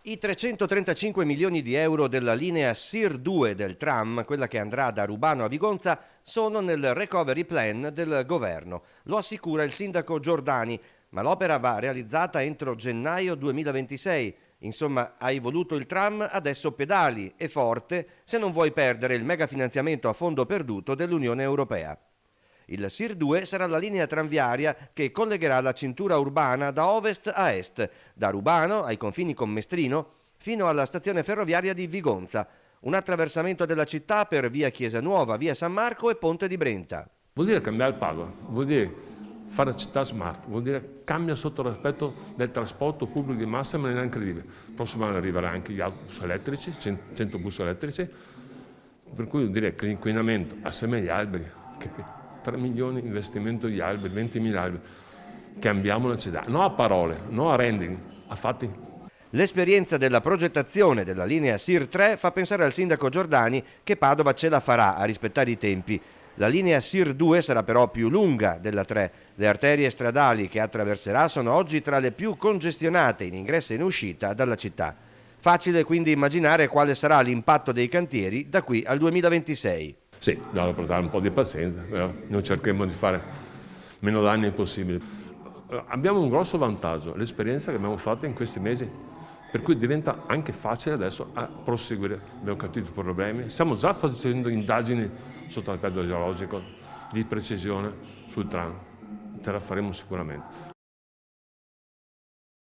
I 335 milioni di euro della linea SIR 2 del tram, quella che andrà da Rubano a Vigonza, sono nel recovery plan del governo. Lo assicura il sindaco Giordani, ma l'opera va realizzata entro gennaio 2026. Insomma, hai voluto il tram, adesso pedali e forte se non vuoi perdere il megafinanziamento a fondo perduto dell'Unione Europea. Il SIR 2 sarà la linea tranviaria che collegherà la cintura urbana da ovest a est, da Rubano ai confini con Mestrino fino alla stazione ferroviaria di Vigonza, un attraversamento della città per via Chiesa Nuova, via San Marco e Ponte di Brenta. Vuol dire cambiare il Padova, vuol dire fare la città smart, vuol dire cambia sotto l'aspetto del trasporto pubblico di massa in maniera incredibile. Il prossimo anno arriveranno anche gli autobus elettrici, 100 bus elettrici, per cui vuol dire che l'inquinamento assieme agli alberi, che 3 milioni di investimento di alberi, 20.000 alberi, cambiamo la città, non a parole, non a rendering, a fatti. L'esperienza della progettazione della linea SIR 3 fa pensare al sindaco Giordani che Padova ce la farà a rispettare i tempi. La linea SIR 2 sarà però più lunga della 3. Le arterie stradali che attraverserà sono oggi tra le più congestionate in ingresso e in uscita dalla città. Facile quindi immaginare quale sarà l'impatto dei cantieri da qui al 2026. Sì, dobbiamo portare un po' di pazienza, però noi cercheremo di fare meno danni possibile. Abbiamo un grosso vantaggio, l'esperienza che abbiamo fatto in questi mesi, per cui diventa anche facile adesso a proseguire. Abbiamo capito i problemi, stiamo già facendo indagini sotto l'aspetto geologico di precisione sul tram, ce la faremo sicuramente.